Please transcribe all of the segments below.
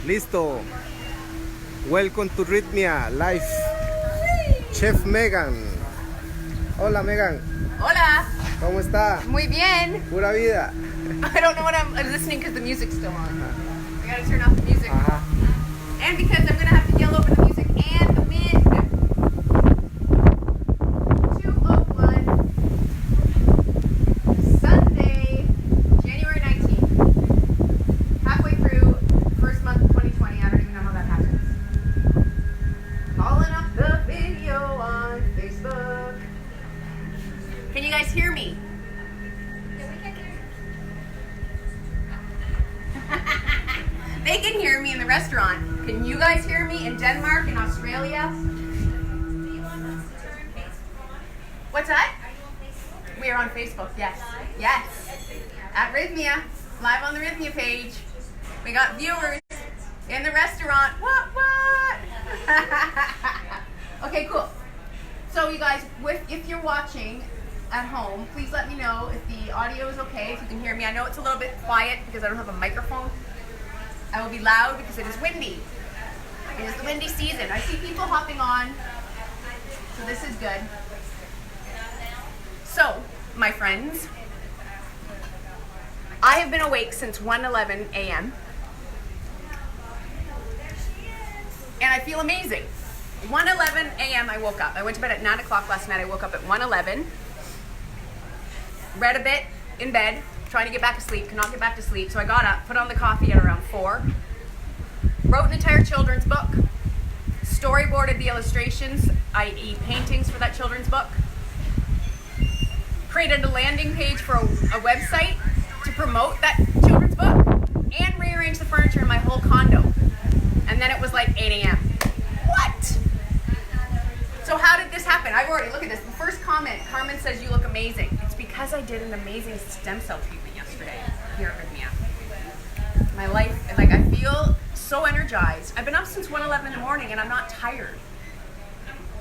Listo. Welcome to Rythmia Live. Chef Megan. Hola Megan. Hola. ¿Cómo está? Muy bien. Pura vida. I don't know what I'm listening because the music's still on. I gotta turn off the music. And because I'm gonna have to yell over the music and the wind. 2:01. Sunday, January 19th. Halfway through first month of 2020. I don't even know how that happens. Calling up the video on Facebook. Can you guys hear me? They can hear me in the restaurant. Can you guys hear me in Denmark and Australia? What's that? We are on Facebook, yes. Yes. At Rythmia. Live on the Rythmia page. We got viewers in the restaurant. What? Okay, cool. So you guys, if you're watching at home, please let me know if the audio is okay, if you can hear me. I know it's a little bit quiet because I don't have a microphone. I will be loud because it is windy. It is the windy season. I see people hopping on, so this is good. So, my friends, I have been awake since 1:11 a.m. and I feel amazing. 1:11 a.m. I woke up. I went to bed at 9 o'clock last night. I woke up at 1:11, read a bit in bed, trying to get back to sleep, could not get back to sleep, so I got up, put on the coffee at around 4, wrote an entire children's book, storyboarded the illustrations, i.e. paintings for that children's book, created a landing page for a website to promote that children's book, and rearranged the furniture in my whole condo. And then it was like 8 a.m. What? So how did this happen? I've already, look at this, the first comment, Carmen says you look amazing. It's because I did an amazing stem cell treatment yesterday here at Rythmia. My life, like I feel so energized. I've been up since 1:11 in the morning and I'm not tired.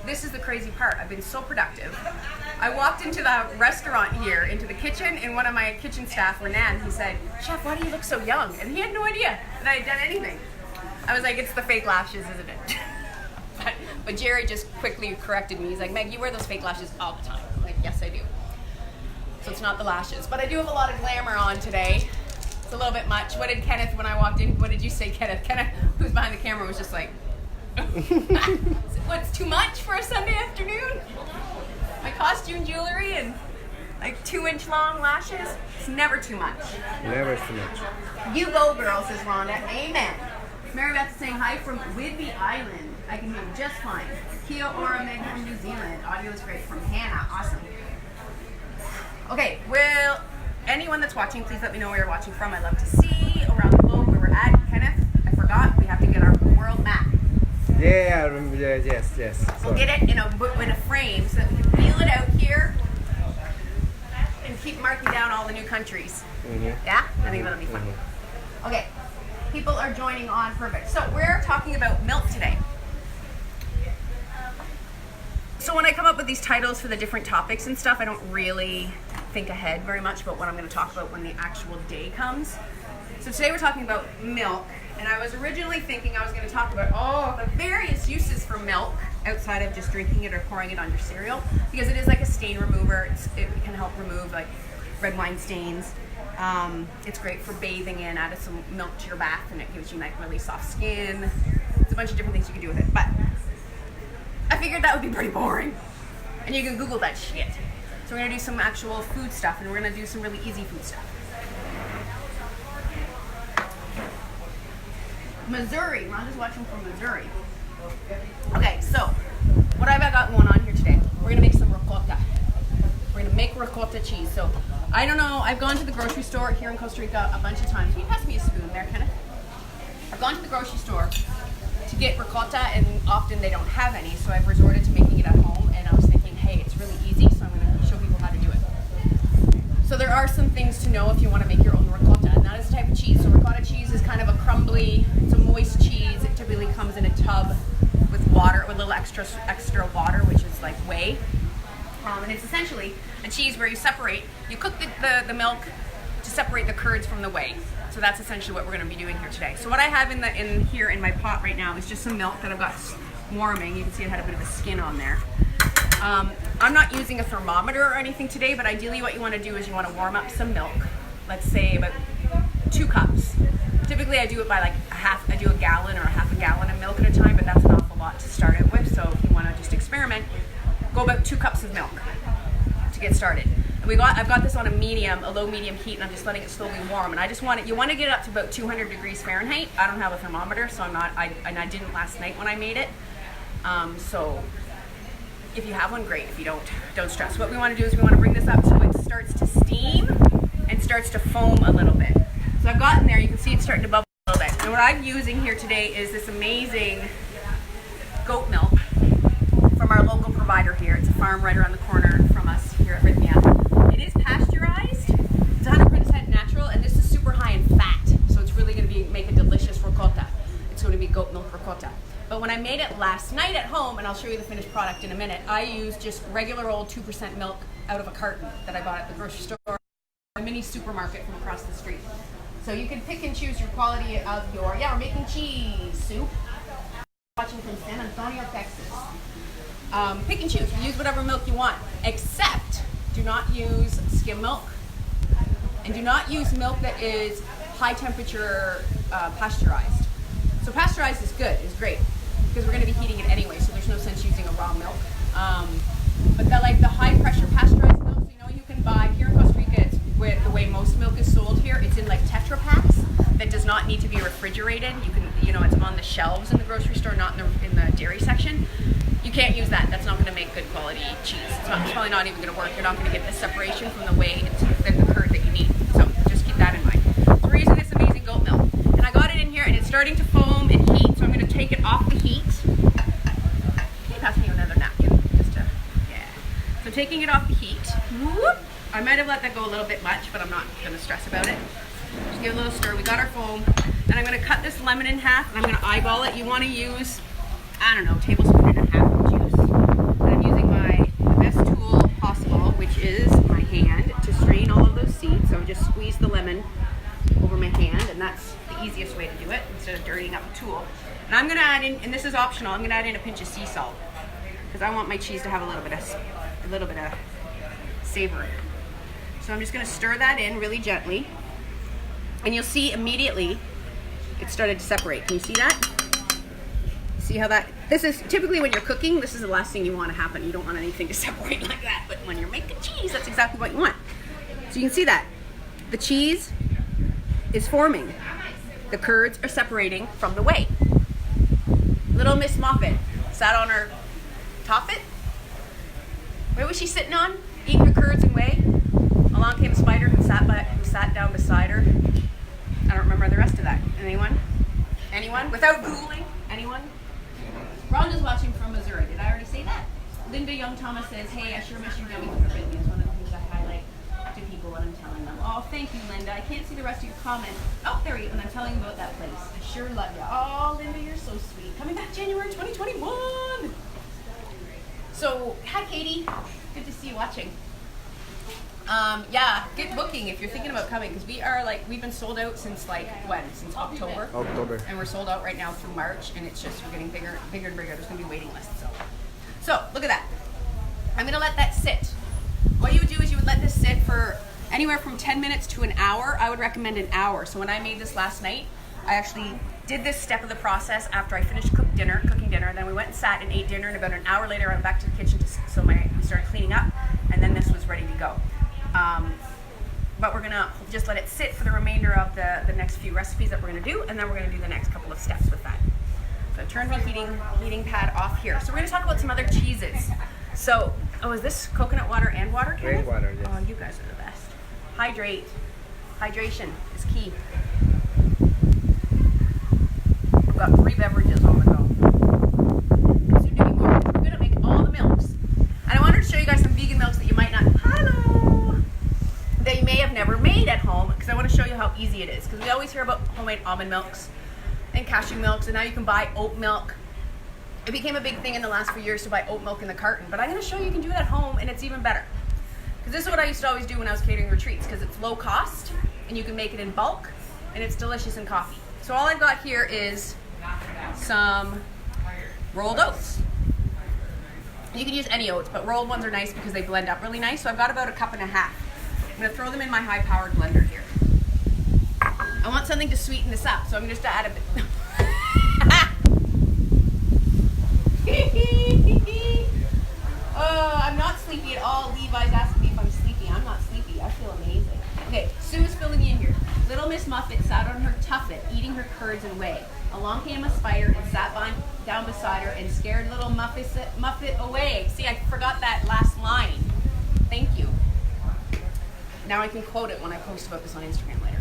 This is the crazy part. I've been so productive. I walked into the restaurant here, into the kitchen, and one of my kitchen staff, Renan, he said, "Chef, why do you look so young?" And he had no idea that I had done anything. I was like, it's the fake lashes, isn't it? But Jerry just quickly corrected me. He's like, "Meg, you wear those fake lashes all the time." I'm like, yes, I do. So it's not the lashes. But I do have a lot of glamour on today. It's a little bit much. What did Kenneth, when I walked in, what did you say, Kenneth? Kenneth, who's behind the camera, was just like, what's too much for a Sunday afternoon? My costume jewelry and like 2-inch long lashes. It's never too much. Never too much. You go, girls, says Rhonda. Amen. Mary Beth is saying hi from Whidbey Island. I can hear you just fine. Kia ora, Meg from New Zealand. Audio is great from Hannah. Awesome. Okay, well, anyone that's watching, please let me know where you're watching from. I'd love to see around the globe where we're at. Kenneth, I forgot, we have to get our world map. Yeah, yes. We'll get it in a frame so that we can wheel it out here and keep marking down all the new countries. Yeah? I think that'll be fun. Okay, people are joining on. Perfect. So we're talking about milk today. So when I come up with these titles for the different topics and stuff, I don't really think ahead very much about what I'm going to talk about when the actual day comes. So today we're talking about milk, and I was originally thinking I was going to talk about the various uses for milk outside of just drinking it or pouring it on your cereal, because it is like a stain remover. It can help remove like red wine stains. It's great for bathing in. Add some milk to your bath and it gives you like really soft skin. There's a bunch of different things you can do with it, but I figured that would be pretty boring, and you can Google that shit. So we're going to do some actual food stuff, and we're going to do some really easy food stuff. Missouri. Rhonda's watching from Missouri. Okay, so what have I got going on here today? We're going to make some ricotta. We're going to make ricotta cheese. So I don't know, I've gone to the grocery store here in Costa Rica a bunch of times. Can you pass me a spoon there, Kenneth? I've gone to the grocery store to get ricotta, and often they don't have any, so I've resorted to making it at home, and I was thinking, hey, it's really easy, so I'm going to show people how to do it. So there are some things to know if you want to make your own ricotta, and that is the type of cheese. So ricotta cheese is kind of a crumbly, it's a moist cheese. It typically comes in a tub with water, with a little extra water, which is like whey. And it's essentially a cheese where you separate, you cook the milk to separate the curds from the whey. So that's essentially what we're going to be doing here today. So what I have in here in my pot right now is just some milk that I've got warming. You can see it had a bit of a skin on there. I'm not using a thermometer or anything today, but ideally what you want to do is you want to warm up some milk. Let's say about 2 cups. Typically I do it by like I do a gallon or a half a gallon of milk at a time, but that's an awful lot to start it with. So if you want to just experiment, go about 2 cups of milk to get started. And I've got this on a low medium heat, and I'm just letting it slowly warm. And I just want it, you want to get it up to about 200 degrees Fahrenheit. I don't have a thermometer, so I didn't last night when I made it. So if you have one, great. If you don't stress. What we want to do is we want to bring this up so it starts to steam and starts to foam a little bit. So I've got in there, you can see it's starting to bubble a little bit. And what I'm using here today is this amazing goat milk from our local provider here. It's a farm right around the corner from us here at Rythmia. It is pasteurized. It's 100% natural, and this is super high in fat. So it's really going to make a delicious ricotta. It's going to be goat milk ricotta. But when I made it last night at home, and I'll show you the finished product in a minute, I used just regular old 2% milk out of a carton that I bought at the grocery store, a mini supermarket from across the street. So you can pick and choose your quality of we're making cheese soup. Watching from San Antonio, Texas. Pick and choose, use whatever milk you want, except do not use skim milk, and do not use milk that is high temperature pasteurized. So pasteurized is good, is great, because we're going to be heating it anyway, so there's no sense using a raw milk. But the high pressure pasteurized milk, you can buy here in Costa Rica, it's the way most milk is sold here. It's in like Tetra Packs that does not need to be refrigerated. You can, it's on the shelves in the grocery store, not in the dairy section. You can't use that. That's not going to make good quality cheese. It's probably not even going to work. You're not going to get the separation from the whey and the curd that you need. So just keep that in mind. So we're using this amazing goat milk, and I got it in here, and it's starting to foam and heat. So I'm going to take it off the heat. Can you pass me another napkin? So taking it off the heat. Whoop. I might have let that go a little bit much, but I'm not going to stress about it. Just give it a little stir. We got our foam. And I'm going to cut this lemon in half, and I'm going to eyeball it. You want to use, tablespoon and a half of juice. And I'm using my best tool possible, which is my hand, to strain all of those seeds. So just squeeze the lemon over my hand, and that's the easiest way to do it instead of dirtying up the tool. And I'm going to add in, and this is optional, I'm going to add in a pinch of sea salt because I want my cheese to have a little bit of savor. So I'm just going to stir that in really gently, and you'll see immediately it started to separate. Can you see that? See how this is typically when you're cooking, this is the last thing you want to happen. You don't want anything to separate like that, but when you're making cheese, that's exactly what you want. So you can see that the cheese is forming. The curds are separating from the whey. Little Miss Moppet sat on her Toppet. Where was she sitting on? Eating her curds and whey. Along came a spider who sat down beside her. I don't remember the rest of that. Anyone? Anyone? Without Googling? Anyone? Rhonda's watching from Missouri. Did I already say that? Linda Young Thomas says, hey, I sure miss you going through Rythmia. It's one of the things I highlight to people when I'm telling them. Oh, thank you, Linda. I can't see the rest of your comments. Oh, there you go. And I'm telling you about that place. I sure love you. Oh, Linda, you're so sweet. Coming back January 2021. So, hi, Katie. Good to see you watching. Get booking if you're thinking about coming, because we've been sold out since since October. And we're sold out right now through March, and it's just, we're getting bigger and bigger. There's going to be waiting lists. So look at that. I'm going to let that sit. What you would do is you would let this sit for anywhere from 10 minutes to an hour. I would recommend an hour. So when I made this last night, I actually did this step of the process after I finished cooking dinner, and then we went and sat and ate dinner, and about an hour later I went back to the kitchen we started cleaning up, and then this was ready to go. But we're gonna just let it sit for the remainder of the next few recipes that we're gonna do, and then we're gonna do the next couple of steps with that. So turn the heating pad off here. So we're gonna talk about some other cheeses. So, is this coconut water and water, Kenneth? Rainwater, yes. Oh, you guys are the best. Hydrate. Hydration is key. We've got 3 beverages on the go. Soon to be more. We're gonna make all the milks. And I wanted to show you guys some vegan milks that you might not, that you may have never made at home, because I want to show you how easy it is. Because we always hear about homemade almond milks and cashew milks, and now you can buy oat milk. It became a big thing in the last few years to buy oat milk in the carton, but I'm going to show you can do it at home, and it's even better. Because this is what I used to always do when I was catering retreats, because it's low cost, and you can make it in bulk, and it's delicious in coffee. So all I've got here is some rolled oats. You can use any oats, but rolled ones are nice because they blend up really nice. So I've got about 1.5 cups. I'm gonna throw them in my high-powered blender here. I want something to sweeten this up, so I'm just gonna add a bit. Oh, I'm not sleepy at all. Levi's asking me if I'm sleepy. I'm not sleepy. I feel amazing. Okay, Sue's filling me in here. Little Miss Muffet sat on her tuffet, eating her curds and whey. Along came a spider and sat down beside her and scared little Muffet away. See, I forgot that last line. Thank you. Now I can quote it when I post about this on Instagram later.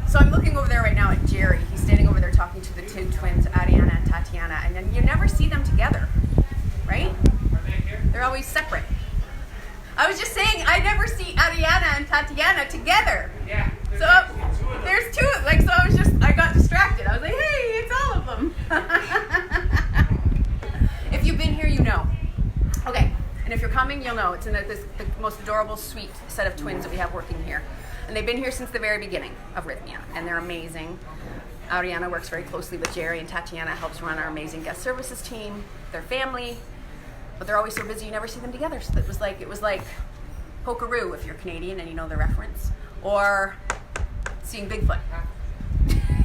So I'm looking over there right now at Jerry. He's standing over there talking to the two twins, Ariana and Tatiana, and then you never see them together, right? They're always separate. I was just saying, I never see Ariana and Tatiana together. Yeah. So there's two, like, so I got distracted. I was like, hey, it's all of them. If you've been here, you know. Okay, and if you're coming, you'll know. It's the most adorable, sweet set of twins that we have working here. And they've been here since the very beginning of Rythmia, and they're amazing. Ariana works very closely with Jerry, and Tatiana helps run our amazing guest services team. They're family, but they're always so busy you never see them together. So it was like Pokeroo if you're Canadian and you know the reference, or seeing Bigfoot.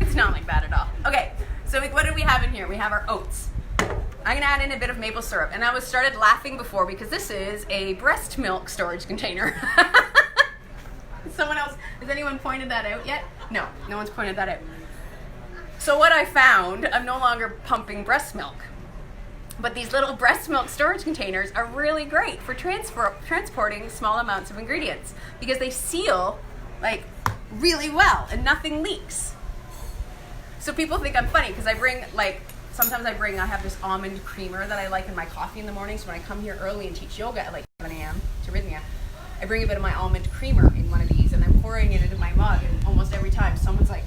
It's not like that at all. Okay, so what do we have in here? We have our oats. I'm gonna add in a bit of maple syrup, and I started laughing before because this is a breast milk storage container. Someone else, has anyone pointed that out yet? No one's pointed that out. So what I found, I'm no longer pumping breast milk, but these little breast milk storage containers are really great for transporting small amounts of ingredients because they seal like really well and nothing leaks. So people think I'm funny because I have this almond creamer that I like in my coffee in the morning. So when I come here early and teach yoga at like 7 a.m. to Rythmia, I bring a bit of my almond creamer in one of these and I'm pouring it into my mug, and almost every time someone's like,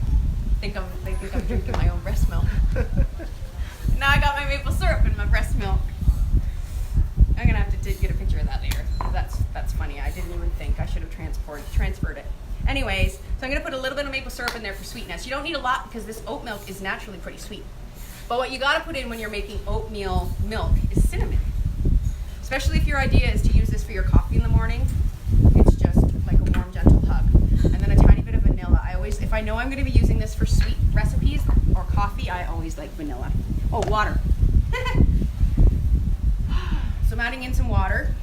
they think I'm drinking my own breast milk. Now I got my maple syrup in my breast milk. I'm gonna have to get a picture of that later. That's funny. I didn't even think I should have transferred it. Anyways, so I'm gonna put a little bit of maple syrup in there for sweetness. You don't need a lot because this oat milk is naturally pretty sweet. But what you gotta put in when you're making oatmeal milk is cinnamon. Especially if your idea is to use this for your coffee in the morning. It's just like a warm, gentle hug. And then a tiny bit of vanilla. If I know I'm gonna be using this for sweet recipes or coffee, I always like vanilla. Oh, water. So I'm adding in some water.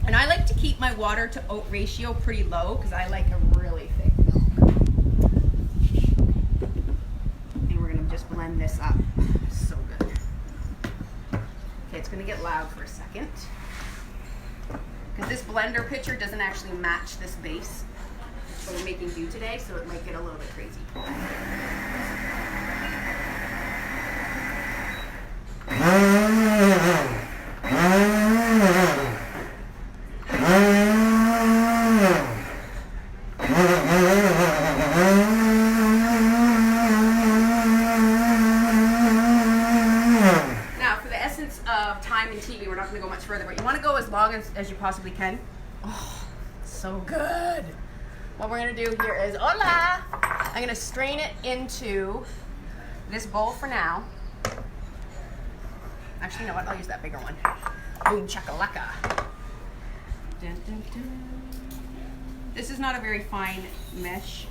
And I like to keep my water to oat ratio pretty low because I like a really thick milk. And we're gonna just blend this up. So good. Okay, it's gonna get loud for a second. Because this blender pitcher doesn't actually match this base that we're making do today, so it might get a little bit crazy. Now, for the essence of time and TV, we're not going to go much further, but you want to go as long as you possibly can. Oh, so good. What we're going to do here is, hola! I'm going to strain it into this bowl for now. Actually, you know what? I'll use that bigger one. Boom chakalaka. Dun, dun, dun. This is not a very fine mesh.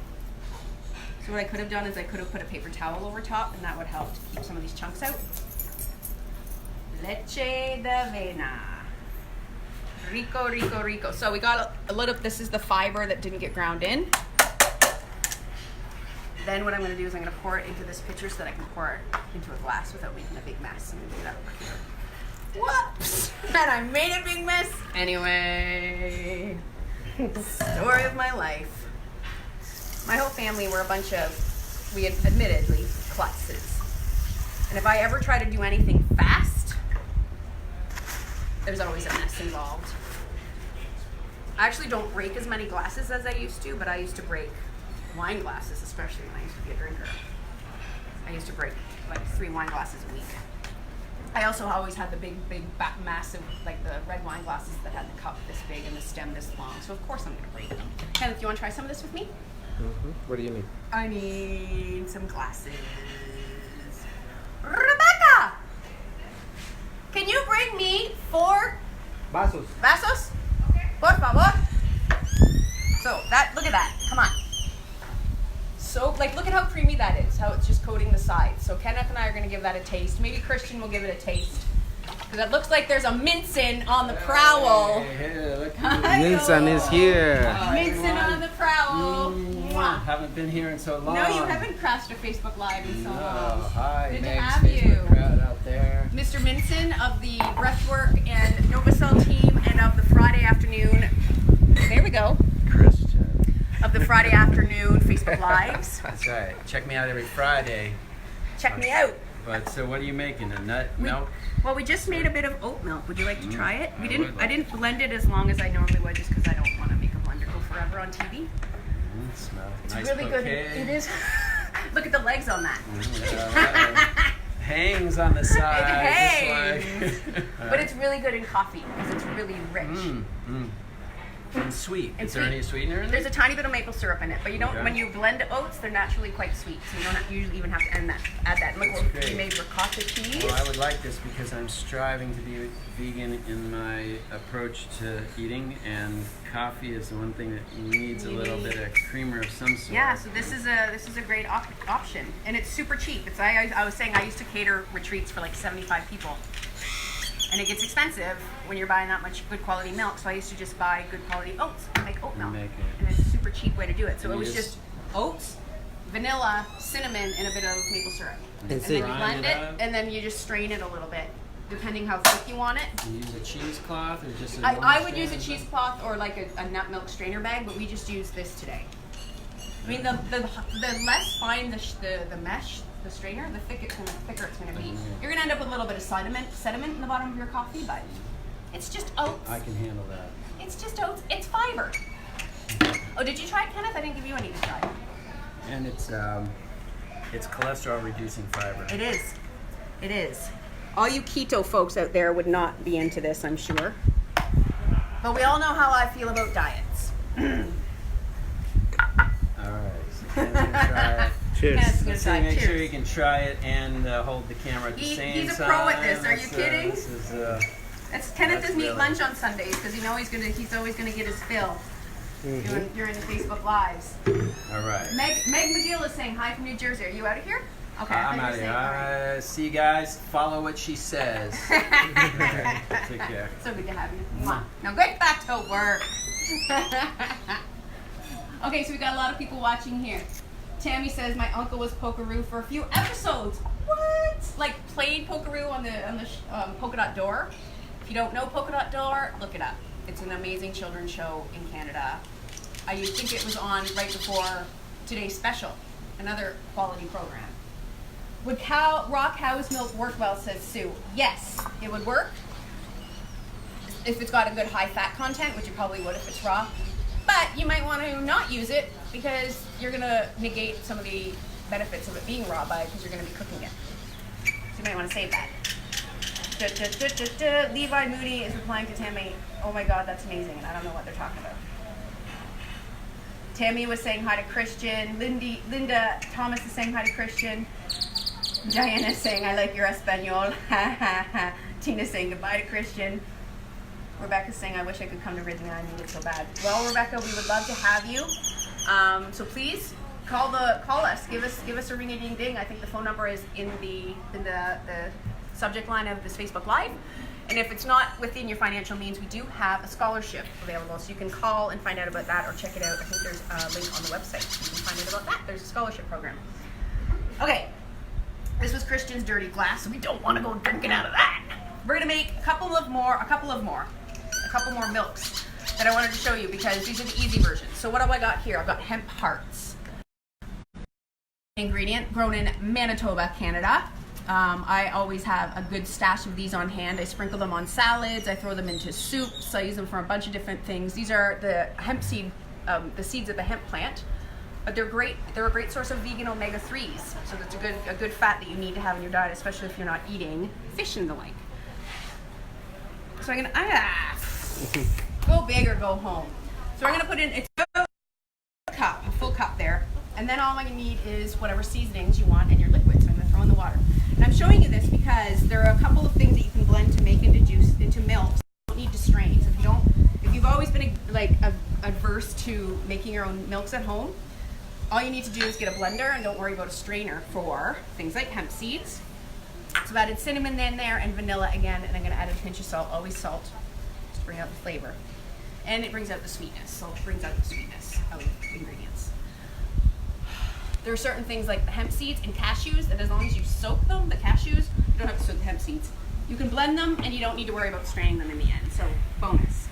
So what I could have done is I could have put a paper towel over top, and that would help to keep some of these chunks out. Leche de avena. Rico, rico, rico. So we got a little, this is the fiber that didn't get ground in. Then what I'm going to do is I'm going to pour it into this pitcher so that I can pour it into a glass without making a big mess. I'm going to do that over here. Whoops! And I made a big mess. Anyway, story of my life. My whole family were a bunch of, we had admittedly, klutzes. And if I ever try to do anything fast, there's always a mess involved. I actually don't break as many glasses as I used to, but I used to break wine glasses, especially when I used to be a drinker. I used to break like 3 wine glasses a week. I also always had the big, massive, like the red wine glasses that had the cup this big and the stem this long. So of course I'm gonna break them. Kenneth, you want to try some of this with me? What do you need? I need some glasses. Rebecca, can you bring me 4 Vasos. vasos? Okay. Por favor. So look at that. Come on. So, like, look at how creamy that is. How it's just coating the sides. So Kenneth and I are going to give that a taste. Maybe Christian will give it a taste. Because it looks like there's a Minson on the prowl. Hey, look. Minson is here. Minson on the prowl. Mwah. Haven't been here in so long. No, you haven't crashed a Facebook Live in so long. Hi, Good to Meg's have Facebook you. crowd out there. Mr. Minson of the Breathwork and Novacell team and of the Friday afternoon. There we go. Christian. Of the Friday afternoon Facebook Lives. That's right. Check me out every Friday. Check me out. But so what are you making? A nut milk? Well, we just made a bit of oat milk. Would you like to try it? I would I didn't blend it as long as I normally would, just because I don't want to make a blender go forever on TV. Smells It's nice really good. bouquet. It is. Look at the legs on that. Hangs on the side. hangs. Just like But it's really good in coffee because it's really rich. And sweet. And Is there sweet. any sweetener in There's it? a tiny bit of maple syrup in it, but you don't. Okay. When you blend oats, they're naturally quite sweet, so you don't usually even have to add that. Look what great. we made ricotta cheese. Well, I would like this because I'm striving to be vegan in my approach to eating, and coffee is the one thing that needs a little bit of creamer of some sort. Yeah, so this is a great option, and it's super cheap. It's I was saying I used to cater retreats for like 75 people, and it gets expensive when you're buying that much good quality milk. So I used to just buy good quality oats and make oat milk, Make it. and it's a super cheap way to do it. So And it you was just- just oats, vanilla, cinnamon, and a bit of maple syrup, and then you grind blend it it, up. and then you just strain it a little bit, depending how thick you want it. You use a cheesecloth or just a I would use a cheesecloth or like a nut milk strainer bag, but we just use this today. I mean, the less fine the mesh, the strainer, the thicker it's gonna be. You're gonna end up with a little bit of sediment in the bottom of your coffee, but it's just oats. I can handle that. It's just oats. It's fiber. Oh, did you try it, Kenneth? I didn't give you any to try. And it's cholesterol reducing fiber. It is. It is. All you keto folks out there would not be into this, I'm sure. But we all know how I feel about diets. All right. So Ken's gonna try it. Cheers. Kenneth's gonna Let's try. see, make sure Cheers. you can try it and hold the camera at the same time. He's a pro at this. Are you kidding? This is, Kenneth That's doesn't eat really- lunch on Sundays because he's always gonna get his fill during the Facebook Lives. all right. Meg McGill is saying hi from New Jersey. Are you out of here? Okay, I'm I out thought of you here. were saying hi. See you guys. Follow what she says. Take care. So good to have you. Mwah. Now get back to work. Okay, so we got a lot of people watching here. Tammy says my uncle was Pokeroo for a few episodes. What? Like played Pokeroo on the Polka Dot Door. If you don't know Polka Dot Door, look it up. It's an amazing children's show in Canada. I think it was on right before today's special, another quality program. Would raw cow's milk work well, says Sue. Yes, it would work. If it's got a good high fat content, which it probably would if it's raw. But you might want to not use it because you're going to negate some of the benefits of it being raw because you're going to be cooking it. So you might want to save that. Levi Moody is replying to Tammy. Oh my God, that's amazing. And I don't know what they're talking about. Tammy was saying hi to Christian. Linda Thomas is saying hi to Christian. Diana is saying, I like your Espanol. Tina's saying goodbye to Christian. Rebecca's saying, I wish I could come to Rythmia. I need it so bad. Well, Rebecca, we would love to have you. So please call us. Give us a ring-a-ding-ding. I think the phone number is in the subject line of this Facebook Live. And if it's not within your financial means, we do have a scholarship available. So you can call and find out about that or check it out. I think there's a link on the website. You can find out about that. There's a scholarship program. Okay. This was Christian's dirty glass, so we don't want to go drinking out of that. We're gonna make a couple more milks that I wanted to show you because these are the easy versions. So what have I got here? I've got hemp hearts. Ingredient grown in Manitoba, Canada. I always have a good stash of these on hand. I sprinkle them on salads. I throw them into soups. I use them for a bunch of different things. These are the hemp seed, the seeds of the hemp plant. But they're great. They're a great source of vegan omega-3s. So that's a good fat that you need to have in your diet, especially if you're not eating fish and the like. So I'm gonna go big or go home. So we're gonna put in it's a full cup there, and then all I need is whatever seasonings you want and your liquid. So I'm gonna throw in the water. And I'm showing you this because there are a couple of things that you can blend to make into juice, into milk. So you don't need to strain. So if you've always been adverse to making your own milks at home, all you need to do is get a blender and don't worry about a strainer for things like hemp seeds. So I've added cinnamon in there and vanilla again, and I'm gonna add a pinch of salt, always salt, just to bring out the flavor. And it brings out the sweetness, salt brings out the sweetness of ingredients. There are certain things like the hemp seeds and cashews that as long as you soak them, the cashews, you don't have to soak the hemp seeds. You can blend them and you don't need to worry about straining them in the end, so bonus.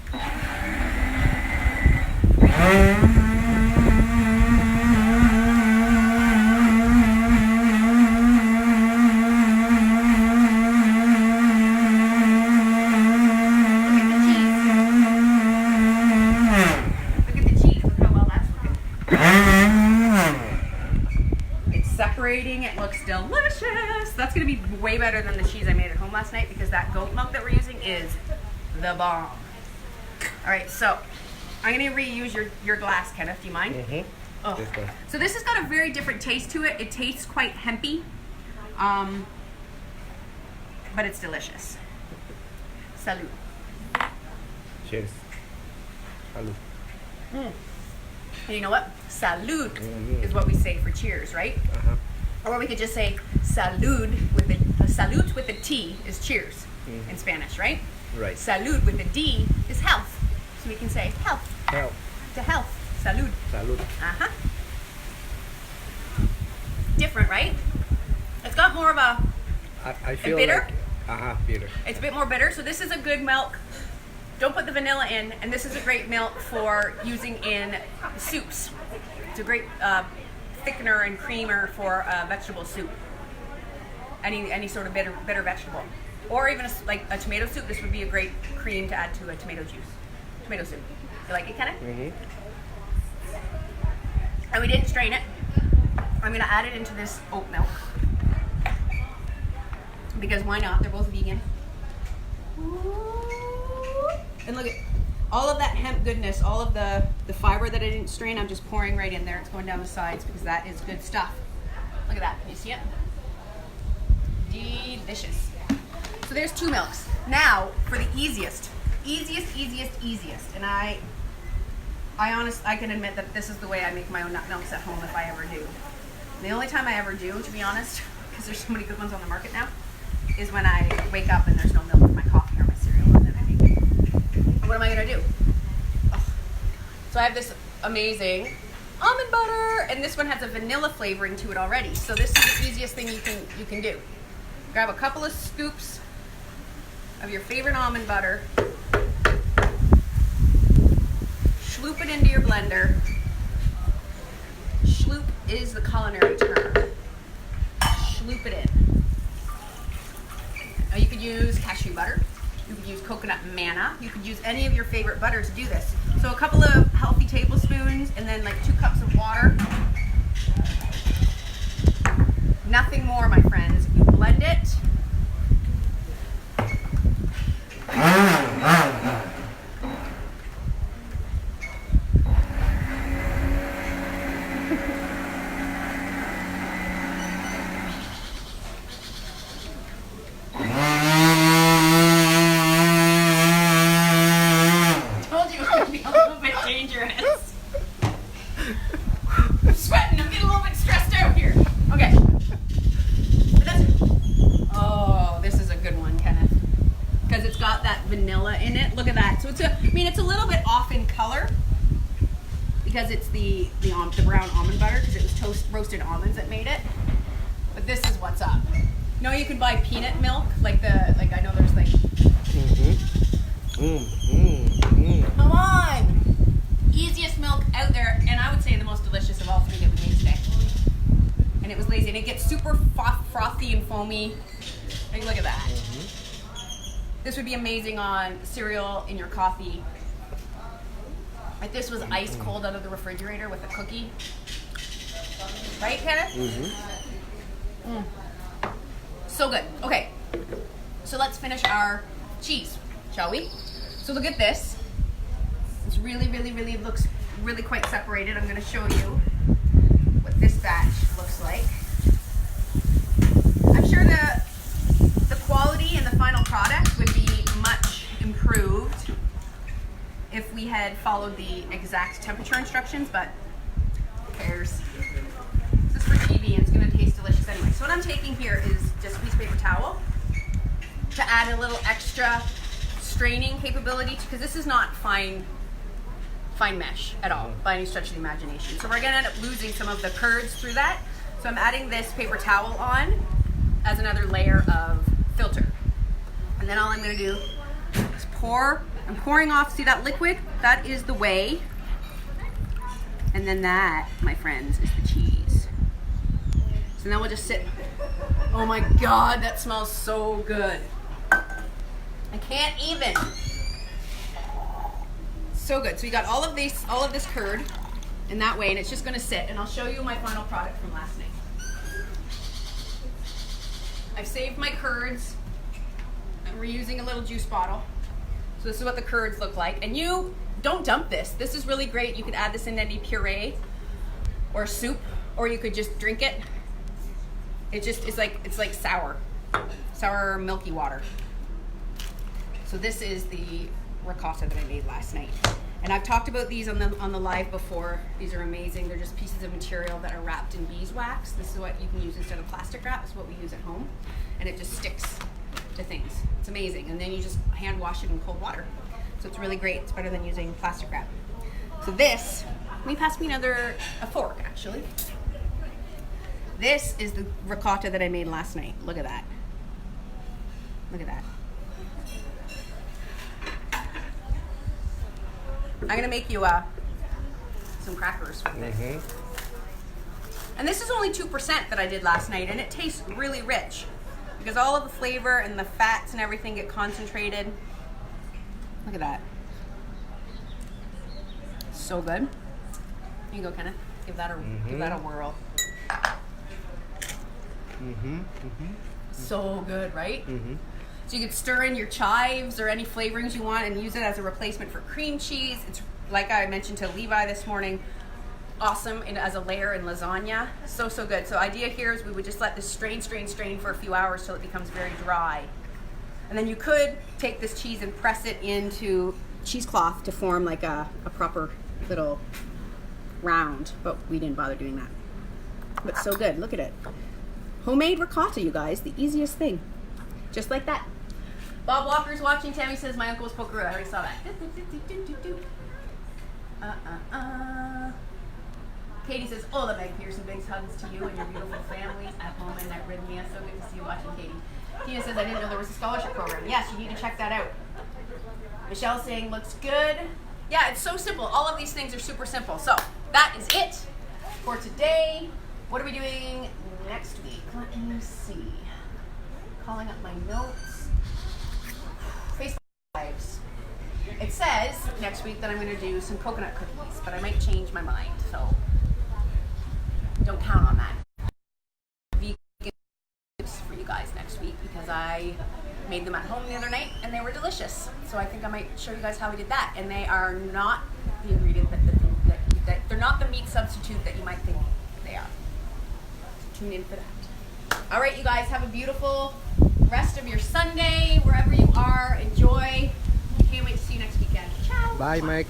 It looks delicious. That's gonna be way better than the cheese I made at home last night because that goat milk that we're using is the bomb. All right, so I'm gonna reuse your glass, Kenneth. Do you mind? Mm-hmm. Oh. So this has got a very different taste to it. It tastes quite hempy, but it's delicious. Salud. Cheers. Salud. And you know what? Salud is what we say for cheers, right? Uh-huh. Or we could just say salud salute with a T is cheers in Spanish, right? Right. Salud with a D is health. So we can say health. Health. To health. Salud. Salud. Uh-huh. Different, right? It's got more of a I feel bitter? Like, bitter. It's a bit more bitter, so this is a good milk. Don't put the vanilla in, and this is a great milk for using in soups. It's a great thickener and creamer for vegetable soup. Any sort of bitter vegetable, or even like a tomato soup. This would be a great cream to add to a tomato soup. You like it, Kenneth? Mm-hmm. And we didn't strain it. I'm gonna add it into this oat milk because why not? They're both vegan. And look at all of that hemp goodness, all of the fiber that I didn't strain, I'm just pouring right in there. It's going down the sides because that is good stuff. Look at that. Can you see it? Delicious. So there's 2 milks. Now for the easiest. And I can admit that this is the way I make my own nut milks at home if I ever do. And the only time I ever do, to be honest, because there's so many good ones on the market now, is when I wake up and there's no milk in my coffee or my cereal, and then I make it. What am I gonna do? So I have this amazing almond butter, and this one has a vanilla flavoring to it already. So this is the easiest thing you can do. Grab a couple of scoops of your favorite almond butter, schloop it into your blender. Schloop is the culinary term. Schloop it in. Now you could use cashew butter. You could use coconut manna. You could use any of your favorite butter to do this. So a couple of healthy tablespoons and then like 2 cups of water. Nothing more, my friends. You blend it. Vanilla in it. Look at that. So it's it's a little bit off in color because it's the brown almond butter because it was roasted almonds that made it. But this is what's up. You know, you can buy peanut milk like I know there's like. Come on, easiest milk out there, and I would say the most delicious of all 3 that we made today. And it was lazy, and it gets super frothy and foamy. Like, look at that. This would be amazing on cereal, in your coffee. If this was ice cold out of the refrigerator with a cookie, Right, Kenneth? Mm-hmm. So good. Okay, so let's finish our cheese, shall we? So look at this. It's really looks really quite separated. I'm going to show you what this batch looks like. I'm sure the quality and the final product would be much improved if we had followed the exact temperature instructions, but who cares? This is for TV and it's going to taste delicious anyway. So what I'm taking here is just a piece of paper towel to add a little extra straining capability, because this is not fine mesh at all by any stretch of the imagination. So we're going to end up losing some of the curds through that. So I'm adding this paper towel on as another layer of filter. And then all I'm going to do is pour. I'm pouring off, see that liquid? That is the whey. And then that, my friends, is the cheese. So now we'll just sit. Oh my God, that smells so good. I can't even. So good. So you got all of this curd in that way, and it's just going to sit. And I'll show you my final product from last night. I've saved my curds. I'm reusing a little juice bottle. So this is what the curds look like. And you don't dump this. This is really great. You could add this in any puree or soup, or you could just drink it. It's like sour milky water. So this is the ricotta that I made last night. And I've talked about these on the live before. These are amazing. They're just pieces of material that are wrapped in beeswax. This is what you can use instead of plastic wrap. This is what we use at home. And it just sticks to things. It's amazing. And then you just hand wash it in cold water. So it's really great. It's better than using plastic wrap. So this, let me pass me a fork actually. This is the ricotta that I made last night. Look at that. Look at that. I'm gonna make you some crackers with this. Mm-hmm. And this is only 2% that I did last night, and it tastes really rich because all of the flavor and the fats and everything get concentrated. Look at that. So good. Here you go, Kenneth. Give that a whirl. Mm-hmm. Mm-hmm. So good, right? Mm-hmm. So you could stir in your chives or any flavorings you want and use it as a replacement for cream cheese. It's, like I mentioned to Levi this morning, awesome as a layer in lasagna. So good. So idea here is we would just let this strain for a few hours till it becomes very dry. And then you could take this cheese and press it into cheesecloth to form like a proper little round, but we didn't bother doing that. But so good. Look at it. Homemade ricotta, you guys. The easiest thing. Just like that. Bob Walker's watching. Tammy says my uncle was pokeroo. I already saw that. Katie says, oh, the Meg Pearson bigs hugs to you and your beautiful family at home and at Rythmia. So good to see you watching, Katie. Tina says, I didn't know there was a scholarship program. Yes, you need to check that out. Michelle saying, looks good. Yeah, it's so simple. All of these things are super simple. So that is it for today. What are we doing next week? Let me see. Calling up my notes. Facebook Lives. It says next week that I'm going to do some coconut cookies, but I might change my mind, so don't count on that. Vegan tips for you guys next week because I made them at home the other night and they were delicious. So I think I might show you guys how we did that. And they are not the ingredient that they're not the meat substitute that you might think they are. So tune in for that. All right, you guys, have a beautiful rest of your Sunday, wherever you are. Enjoy. Can't wait to see you next weekend. Ciao. Bye, Mike.